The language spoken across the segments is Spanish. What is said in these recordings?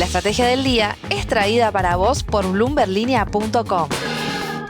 estrategia del día es traída para vos por bloomberlinia.com.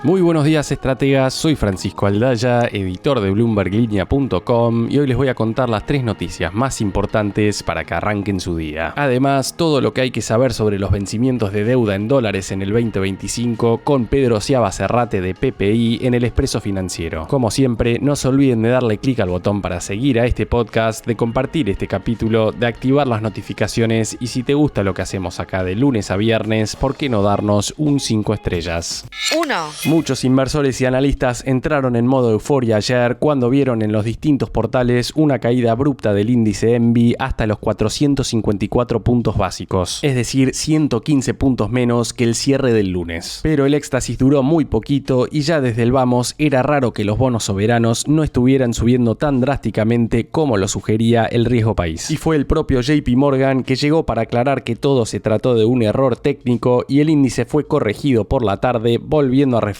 Muy buenos días, estrategas. Soy Francisco Aldaya, editor de bloomberlinia.com, y hoy les voy a contar las 3 noticias más importantes para que arranquen su día. Además, todo lo que hay que saber sobre los vencimientos de deuda en dólares en el 2025 con Pedro Ciaba Serrate de PPI en el Expreso Financiero. Como siempre, no se olviden de darle clic al botón para seguir a este podcast, de compartir este capítulo, de activar las notificaciones y si te gusta lo que hacemos acá de lunes a viernes, ¿por qué no darnos un 5 estrellas? 1. Muchos inversores y analistas entraron en modo euforia ayer cuando vieron en los distintos portales una caída abrupta del índice ENVI hasta los 454 puntos básicos, es decir, 115 puntos menos que el cierre del lunes. Pero el éxtasis duró muy poquito y ya desde el vamos era raro que los bonos soberanos no estuvieran subiendo tan drásticamente como lo sugería el riesgo país. Y fue el propio JP Morgan que llegó para aclarar que todo se trató de un error técnico y el índice fue corregido por la tarde, volviendo a reflejar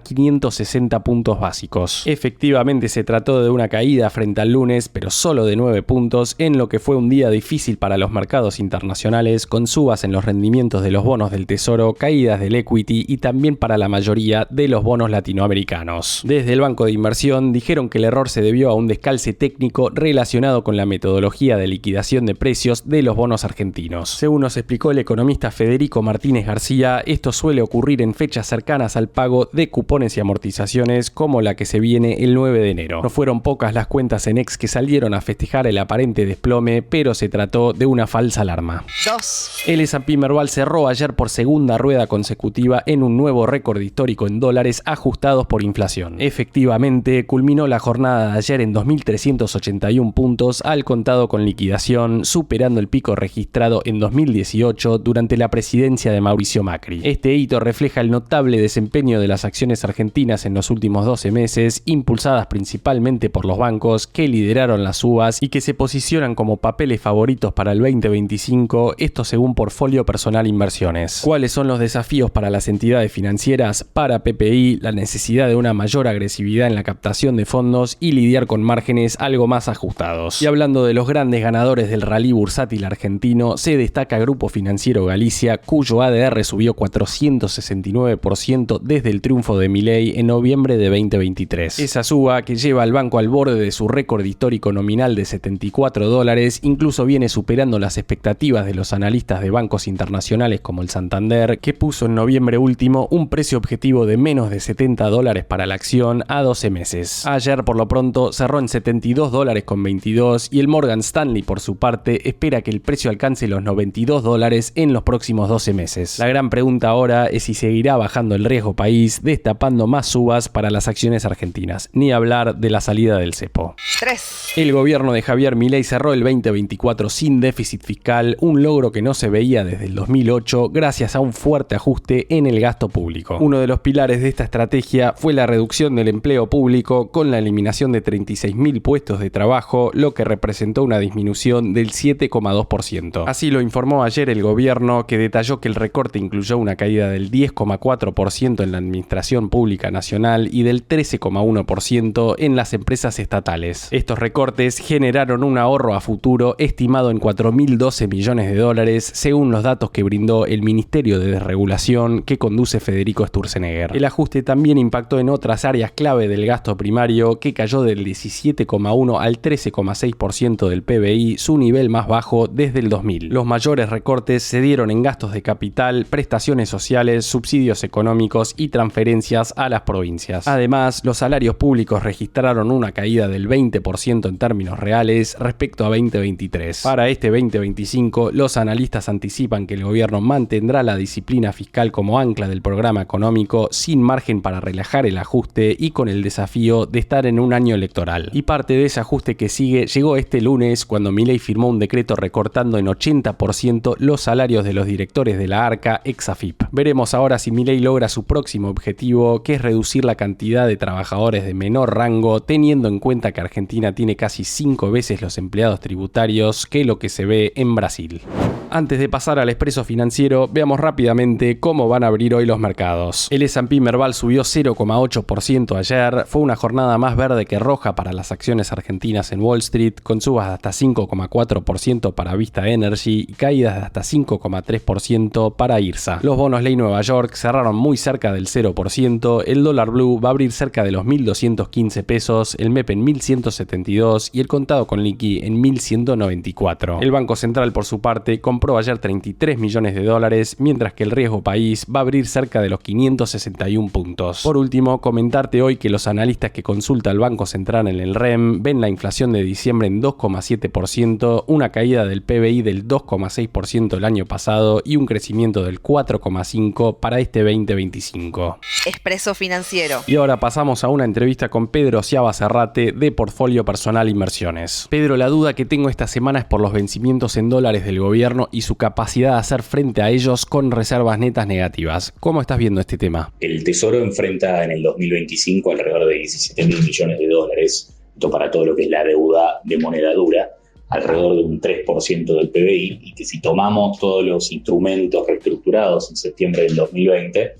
560 puntos básicos. Efectivamente se trató de una caída frente al lunes, pero solo de 9 puntos en lo que fue un día difícil para los mercados internacionales, con subas en los rendimientos de los bonos del Tesoro, caídas del equity y también para la mayoría de los bonos latinoamericanos. Desde el banco de inversión dijeron que el error se debió a un descalce técnico relacionado con la metodología de liquidación de precios de los bonos argentinos. Según nos explicó el economista Federico Martínez García, esto suele ocurrir en fechas cercanas al pago de cupones y amortizaciones como la que se viene el 9 de enero. No fueron pocas las cuentas en X que salieron a festejar el aparente desplome, pero se trató de una falsa alarma. 2. El S&P Merval cerró ayer por segunda rueda consecutiva en un nuevo récord histórico en dólares ajustados por inflación. Efectivamente, culminó la jornada de ayer en 2.381 puntos al contado con liquidación, superando el pico registrado en 2018 durante la presidencia de Mauricio Macri. Este hito refleja el notable desempeño de las acciones argentinas en los últimos 12 meses, impulsadas principalmente por los bancos que lideraron las subas y que se posicionan como papeles favoritos para el 2025, esto según Portfolio Personal Inversiones. ¿Cuáles son los desafíos para las entidades financieras? Para PPI, la necesidad de una mayor agresividad en la captación de fondos y lidiar con márgenes algo más ajustados. Y hablando de los grandes ganadores del rally bursátil argentino, se destaca Grupo Financiero Galicia, cuyo ADR subió 469% desde el triunfo de Milei en noviembre de 2023. Esa suba, que lleva al banco al borde de su récord histórico nominal de $74, incluso viene superando las expectativas de los analistas de bancos internacionales como el Santander, que puso en noviembre último un precio objetivo de menos de $70 para la acción a 12 meses. Ayer, por lo pronto, cerró en $72,22 y el Morgan Stanley, por su parte, espera que el precio alcance los $92 en los próximos 12 meses. La gran pregunta ahora es si seguirá bajando el riesgo país, destapando más subas para las acciones argentinas. Ni hablar de la salida del cepo. 3. El gobierno de Javier Milei cerró el 2024 sin déficit fiscal, un logro que no se veía desde el 2008 gracias a un fuerte ajuste en el gasto público. Uno de los pilares de esta estrategia fue la reducción del empleo público con la eliminación de 36.000 puestos de trabajo, lo que representó una disminución del 7,2%. Así lo informó ayer el gobierno, que detalló que el recorte incluyó una caída del 10,4% en la administración pública nacional y del 13,1% en las empresas estatales. Estos recortes generaron un ahorro a futuro estimado en $4.012 millones, según los datos que brindó el Ministerio de Desregulación que conduce Federico Sturzenegger. El ajuste también impactó en otras áreas clave del gasto primario, que cayó del 17,1% al 13,6% del PBI, su nivel más bajo desde el 2000. Los mayores recortes se dieron en gastos de capital, prestaciones sociales, subsidios económicos y transferencias a las provincias. Además, los salarios públicos registraron una caída del 20% en términos reales respecto a 2023. Para este 2025, los analistas anticipan que el gobierno mantendrá la disciplina fiscal como ancla del programa económico, sin margen para relajar el ajuste y con el desafío de estar en un año electoral. Y parte de ese ajuste que sigue llegó este lunes cuando Milei firmó un decreto recortando en 80% los salarios de los directores de la ARCA ex AFIP. Veremos ahora si Milei logra su próximo objetivo, que es reducir la cantidad de trabajadores de menor rango, teniendo en cuenta que Argentina tiene casi 5 veces los empleados tributarios que lo que se ve en Brasil. Antes de pasar al expreso financiero, veamos rápidamente cómo van a abrir hoy los mercados. El S&P Merval subió 0,8% ayer, fue una jornada más verde que roja para las acciones argentinas en Wall Street, con subas de hasta 5,4% para Vista Energy y caídas de hasta 5,3% para IRSA. Los bonos ley Nueva York cerraron muy cerca del 0%, el dólar blue va a abrir cerca de los 1.215 pesos, el MEP en 1.172 y el contado con liqui en 1.194. El Banco Central, por su parte, compró ayer 33 millones de dólares, mientras que el riesgo país va a abrir cerca de los 561 puntos. Por último, comentarte hoy que los analistas que consulta el Banco Central en el REM ven la inflación de diciembre en 2,7%, una caída del PBI del 2,6% el año pasado y un crecimiento del 4,5% para este 2025. Expreso financiero. Y ahora pasamos a una entrevista con Pedro Ciaba Serrate de Portfolio Personal Inversiones. Pedro, la duda que tengo esta semana es por los vencimientos en dólares del gobierno y su capacidad de hacer frente a ellos con reservas netas negativas. ¿Cómo estás viendo este tema? El Tesoro enfrenta en el 2025 alrededor de 17.000 millones de dólares, esto para todo lo que es la deuda de moneda dura, alrededor de un 3% del PBI, y que si tomamos todos los instrumentos reestructurados en septiembre del 2020,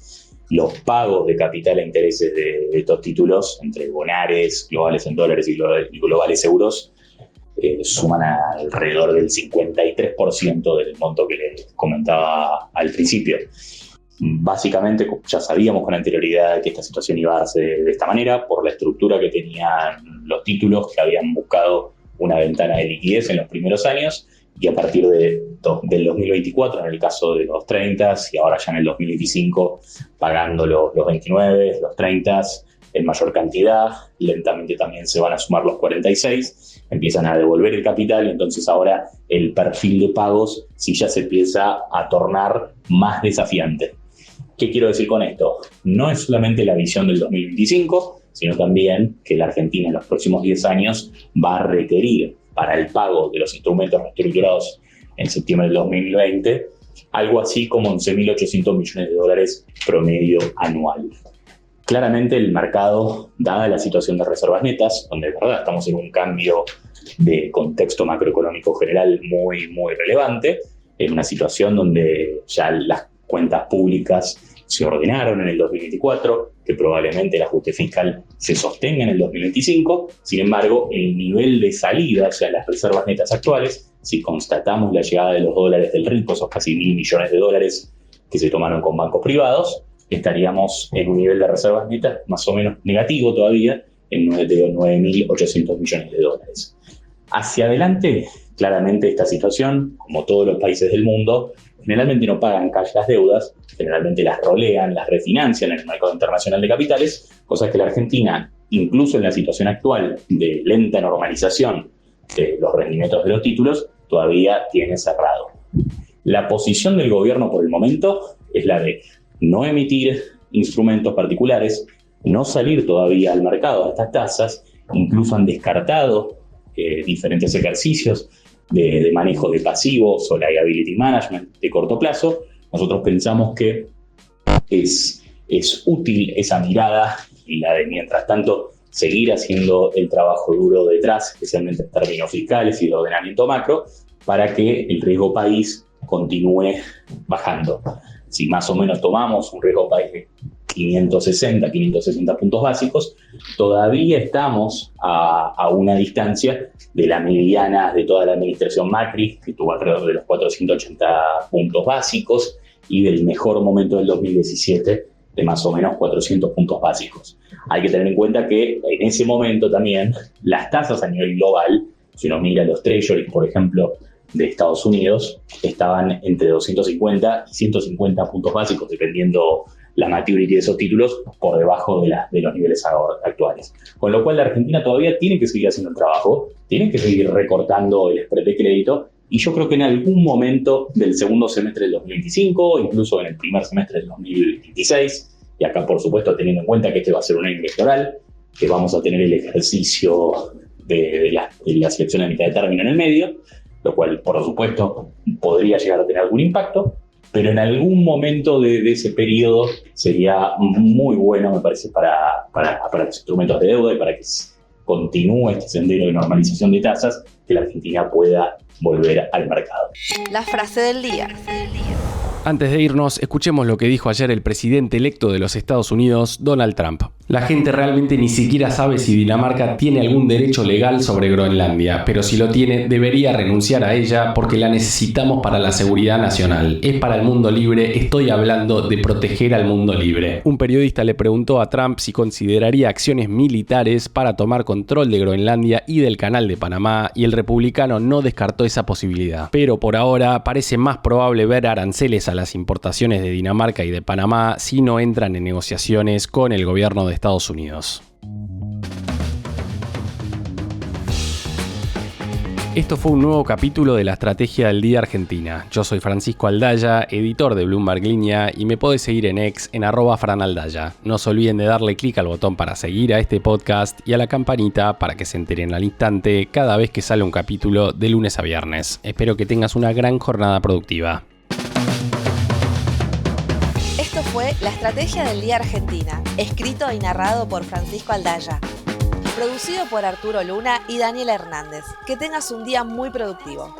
los pagos de capital a intereses de estos títulos, entre bonares, globales en dólares y globales euros, suman alrededor del 53% del monto que les comentaba al principio. Básicamente ya sabíamos con anterioridad que esta situación iba a darse de esta manera por la estructura que tenían los títulos, que habían buscado una ventana de liquidez en los primeros años, y a partir del 2024, en el caso de los 30 y ahora ya en el 2025, pagando los 29, los 30 en mayor cantidad, lentamente también se van a sumar los 46, empiezan a devolver el capital, y entonces ahora el perfil de pagos sí ya se empieza a tornar más desafiante. ¿Qué quiero decir con esto? No es solamente la visión del 2025, sino también que la Argentina en los próximos 10 años va a requerir para el pago de los instrumentos reestructurados en septiembre del 2020 algo así como 11.800 millones de dólares promedio anual. Claramente el mercado, dada la situación de reservas netas, donde de verdad estamos en un cambio de contexto macroeconómico general muy, muy relevante, en una situación donde ya las cuentas públicas se ordenaron en el 2024, que probablemente el ajuste fiscal se sostenga en el 2025. Sin embargo, el nivel de salida, o sea, las reservas netas actuales, si constatamos la llegada de los dólares del RIPO, esos casi 1.000 millones de dólares que se tomaron con bancos privados, estaríamos en un nivel de reservas netas más o menos negativo todavía, en 9.800 millones de dólares. Hacia adelante, claramente esta situación, como todos los países del mundo, generalmente no pagan cash las deudas, generalmente las rolean, las refinancian en el mercado internacional de capitales, cosas que la Argentina, incluso en la situación actual de lenta normalización de los rendimientos de los títulos, todavía tiene cerrado. La posición del gobierno por el momento es la de no emitir instrumentos particulares, no salir todavía al mercado a estas tasas, incluso han descartado diferentes ejercicios de manejo de pasivos o liability management de corto plazo. Nosotros pensamos que es útil esa mirada y la de, mientras tanto, seguir haciendo el trabajo duro detrás, especialmente en términos fiscales y de ordenamiento macro, para que el riesgo país continúe bajando. Si más o menos tomamos un riesgo país de 560 puntos básicos, todavía estamos a una distancia de la mediana de toda la administración Macri, que tuvo alrededor de los 480 puntos básicos, y del mejor momento del 2017, de más o menos 400 puntos básicos. Hay que tener en cuenta que en ese momento también las tasas a nivel global, si uno mira los treasuries, por ejemplo, de Estados Unidos, estaban entre 250 y 150 puntos básicos, dependiendo la maturity de esos títulos, por debajo de los niveles actuales. Con lo cual la Argentina todavía tiene que seguir haciendo el trabajo, tiene que seguir recortando el spread de crédito, y yo creo que en algún momento del segundo semestre del 2025, incluso en el primer semestre del 2026, y acá por supuesto teniendo en cuenta que este va a ser un año electoral, que vamos a tener el ejercicio de las elecciones de mitad de término en el medio, lo cual por supuesto podría llegar a tener algún impacto, pero en algún momento de ese periodo sería muy bueno, me parece, para los instrumentos de deuda y para que continúe este sendero de normalización de tasas, que la Argentina pueda volver al mercado. La frase del día. Antes de irnos, escuchemos lo que dijo ayer el presidente electo de los Estados Unidos, Donald Trump. La gente realmente ni siquiera sabe si Dinamarca tiene algún derecho legal sobre Groenlandia, pero si lo tiene, debería renunciar a ella porque la necesitamos para la seguridad nacional. Es para el mundo libre, estoy hablando de proteger al mundo libre. Un periodista le preguntó a Trump si consideraría acciones militares para tomar control de Groenlandia y del Canal de Panamá, y el republicano no descartó esa posibilidad. Pero por ahora parece más probable ver aranceles a las importaciones de Dinamarca y de Panamá si no entran en negociaciones con el gobierno de Estados Unidos. Esto fue un nuevo capítulo de la Estrategia del Día Argentina. Yo soy Francisco Aldaya, editor de Bloomberg Línea, y me podés seguir en X en @franaldaya. No se olviden de darle clic al botón para seguir a este podcast y a la campanita para que se enteren al instante cada vez que sale un capítulo de lunes a viernes. Espero que tengas una gran jornada productiva. Esto fue La Estrategia del Día Argentina, escrito y narrado por Francisco Aldaya. Producido por Arturo Luna y Daniela Hernández. Que tengas un día muy productivo.